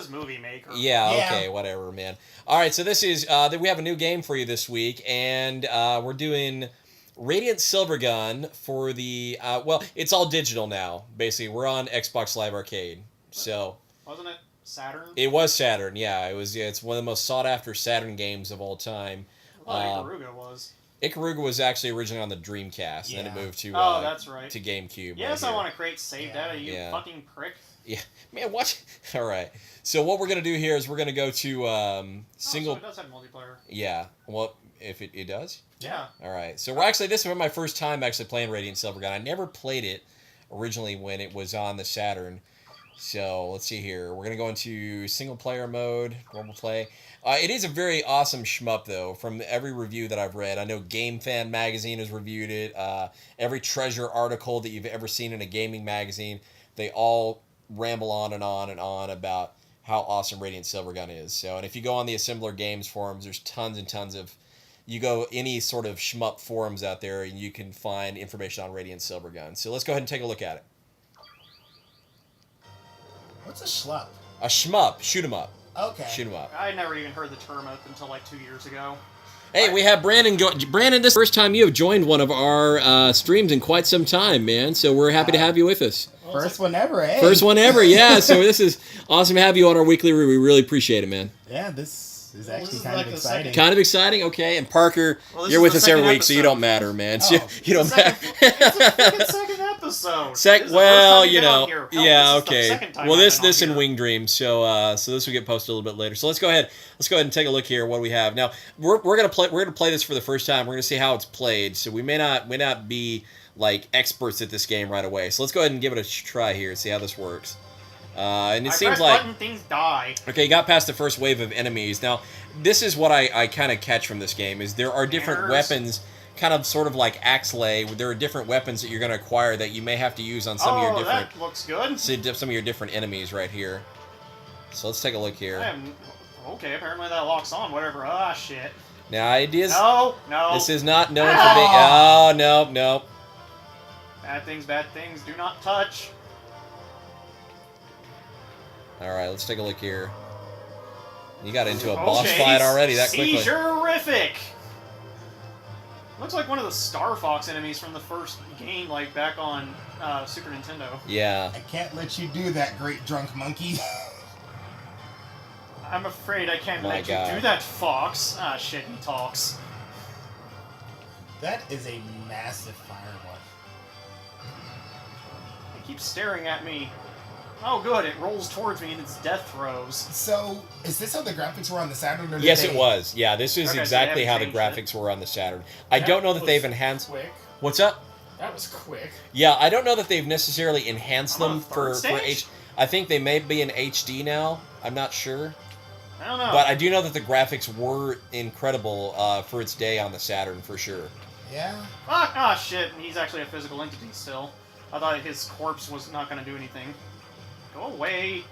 movie maker. Yeah, okay, whatever, man. All right, so this is we have a new game for you this week, and we're doing Radiant Silvergun for the well, it's all digital now. Basically, we're on Xbox Live Arcade. So wasn't it Saturn? It was Saturn. Yeah, it was. Yeah, it's one of the most sought after Saturn games of all time. I thought Ikaruga was. Ikaruga was actually originally on the Dreamcast, and then it moved to that's right. to GameCube. Yes, I want to create save data. You fucking prick. Yeah, man, what? All right. So what we're gonna do here is we're gonna go to single. So it does have multiplayer. Yeah. Well, if it does. Yeah. All right. So this is my first time actually playing Radiant Silvergun. I never played it originally when it was on the Saturn. So let's see here. We're gonna go into single player mode, normal play. It is a very awesome shmup though. From every review that I've read, I know Game Fan magazine has reviewed it. Every treasure article that you've ever seen in a gaming magazine, they all ramble on and on and on about how awesome Radiant Silvergun is. So, and if you go on the Assembler Games forums, there's tons and tons of, you go any sort of shmup forums out there, and you can find information on Radiant Silvergun. So let's go ahead and take a look at it. What's a schlup? A shmup, shoot 'em up. Okay. Shoot 'em up. I never even heard the term up until like 2 years ago. Hey, we have Brandon. Brandon, this is the first time you have joined one of our streams in quite some time, man. So we're happy to have you with us. First one ever, eh? First one ever, yeah. So this is awesome to have you on our weekly review. We really appreciate it, man. Yeah, this is actually kind of exciting. Kind of exciting, okay. And Parker, you're with us every week, so you don't matter, man. So you don't matter. It's the second episode. Well, you know, yeah, This okay. is the second time Well, I've this been on and here. Wing Dream, so this will get posted a little bit later. So let's go ahead and take a look here. What do we have now? We're gonna play this for the first time. We're gonna see how it's played. So we may not be like experts at this game right away. So let's go ahead and give it a try here. See how this works. And it seems like button, things die. Okay, you got past the first wave of enemies. Now, this is what I kind of catch from this game is there are different weapons, kind of sort of like Axlay. There are different weapons that you're going to acquire that you may have to use on some of your different. That looks good. Some of your different enemies right here. So let's take a look here. Okay, apparently that locks on. Whatever. Ah, shit. Now, ideas. No. This is not known for being. Oh no. Bad things. Do not touch. All right, let's take a look here. You got into a boss fight already that quickly. Seizure-rific! Looks like one of the Star Fox enemies from the first game, like back on Super Nintendo. Yeah. I can't let you do that, great drunk monkey. I'm afraid I can't let you do that, Fox. Ah, shit, he talks. That is a massive fireball. It keeps staring at me. Oh, good, it rolls towards me in its death throes. So, is this how the graphics were on the Saturn? Or Yes, it was. Yeah, this is exactly how the graphics were on the Saturn. I don't know that they've enhanced. Quick. What's up? That was quick. Yeah, I don't know that they've necessarily enhanced them for stage? I think they may be in HD now. I'm not sure. I don't know. But I do know that the graphics were incredible for its day on the Saturn, for sure. Yeah. Ah, shit, he's actually a physical entity still. I thought his corpse was not going to do anything. Go away.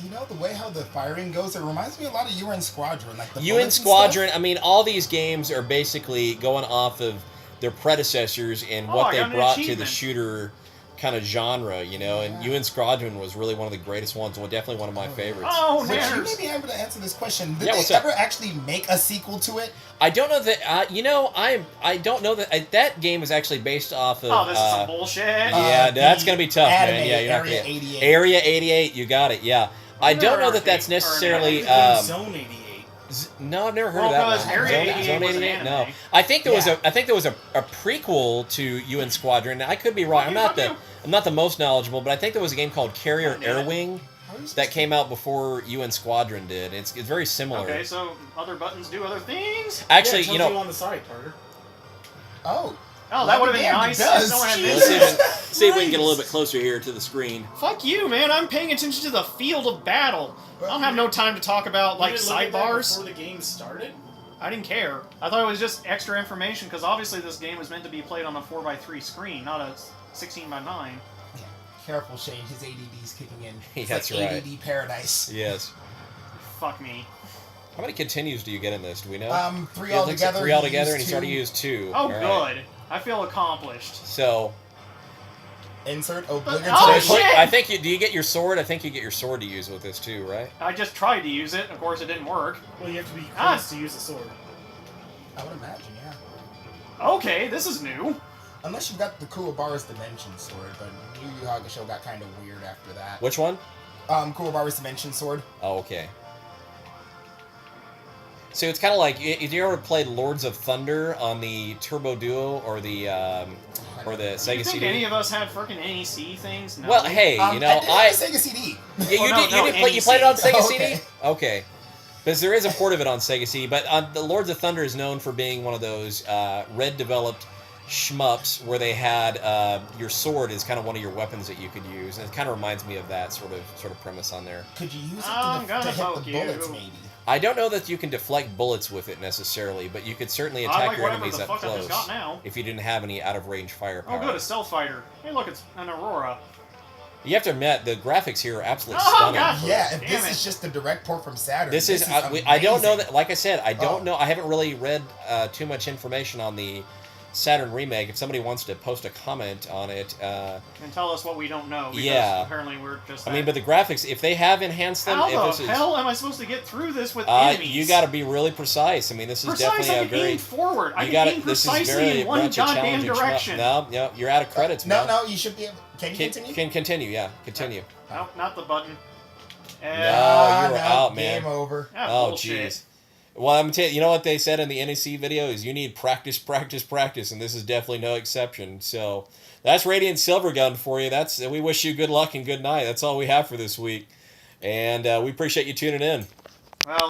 You know, the way how the firing goes, it reminds me a lot of UN Squadron. Like the UN Squadron, I mean, all these games are basically going off of their predecessors and what they brought to the shooter kind of genre, you know, and UN Squadron was really one of the greatest ones, well, definitely one of my favorites. Oh, Would you maybe able to answer this question? Did they ever actually make a sequel to it? I don't know that, you know, I don't know that, that game is actually based off of... Oh, this is some bullshit? Yeah, that's going to be tough, man. Yeah, you're not Area gonna, 88. Area 88, you got it, yeah. I don't know that that's necessarily... Zone 88. No, I've never heard of that one. Area 88 was an anime. No, I think there was a prequel to UN Squadron. I could be wrong. I'm not the most knowledgeable, but I think there was a game called Carrier Air Wing that came out before UN Squadron did. It's very similar. Okay, so other buttons do other things? Actually, yeah, you know, on the side, Carter. Oh, that would have been nice. Does. No one had let's this. see if we can get a little bit closer here to the screen. Fuck you, man. I'm paying attention to the field of battle. I don't have no time to talk about, like, sidebars. Before the game started? I didn't care. I thought it was just extra information, because obviously this game was meant to be played on a 4x3 screen, not a 16x9. Yeah. Careful, Shane. His ADD's kicking in. It's That's like right. ADD paradise. Yes. Fuck me. How many continues do you get in this? Do we know? 3 altogether. 3 altogether, and he's already used 2. Oh, All good. right. I feel accomplished. So, Insert Oh, obligatory. shit! I think you do. You get your sword. I think you get your sword to use with this too, right? I just tried to use it. Of course, it didn't work. Well, you have to be Ah. close to use the sword. I would imagine, yeah. Okay, this is new. Unless you've got the Kuwabara's Dimension Sword, but Yu Yu Hakusho got kind of weird after that. Which one? Kuwabara's Dimension Sword. Oh, okay. So it's kind of like, if you ever played Lords of Thunder on the Turbo Duo or the Sega You think CD? any of us had frickin' NEC things? No. Well, hey, I you did know, have a Sega CD. Yeah, Well, you played it on Sega Oh, CD? okay. Okay. Because there is a port of it on Sega CD, but the Lords of Thunder is known for being one of those red developed shmups where they had your sword is kind of one of your weapons that you could use, and it kind of reminds me of that sort of premise on there. Could you use it I'm to gonna hit poke the you. bullets, maybe? I don't know that you can deflect bullets with it necessarily, but you could certainly I attack like your whatever enemies the up fuck I close just got now. if you didn't have any out-of-range firepower. Oh, good, a stealth fighter. Hey, look, it's an Aurora. You have to admit, the graphics here are absolutely Oh, stunning. God. Yeah, if Damn this it. is just the direct port from Saturn. This is I don't know amazing. that. Like I said, I don't Oh. know. I haven't really read too much information on the Saturn remake. If somebody wants to post a comment on it, And tell us what we don't know, because Yeah. apparently we're just... I mean, but the graphics, if they have enhanced them, if How this the is, hell am I supposed to get through this with enemies? you got to be really precise. I mean, this is Precise, definitely I a can very. aim forward. I You can got aim it. This is precisely very in one much a goddamn challenging shmup. direction. No, you're out of credits, No, man. no, you should be able... Can you Can continue? can continue? Yeah, continue. No, not the button. No, you're out, man. Game over. Ah, Oh, bullshit. jeez. Well, I'm telling you, know what they said in the NEC video is you need practice, practice, practice, and this is definitely no exception. So that's Radiant Silvergun for you. We wish you good luck and good night. That's all we have for this week, and we appreciate you tuning in.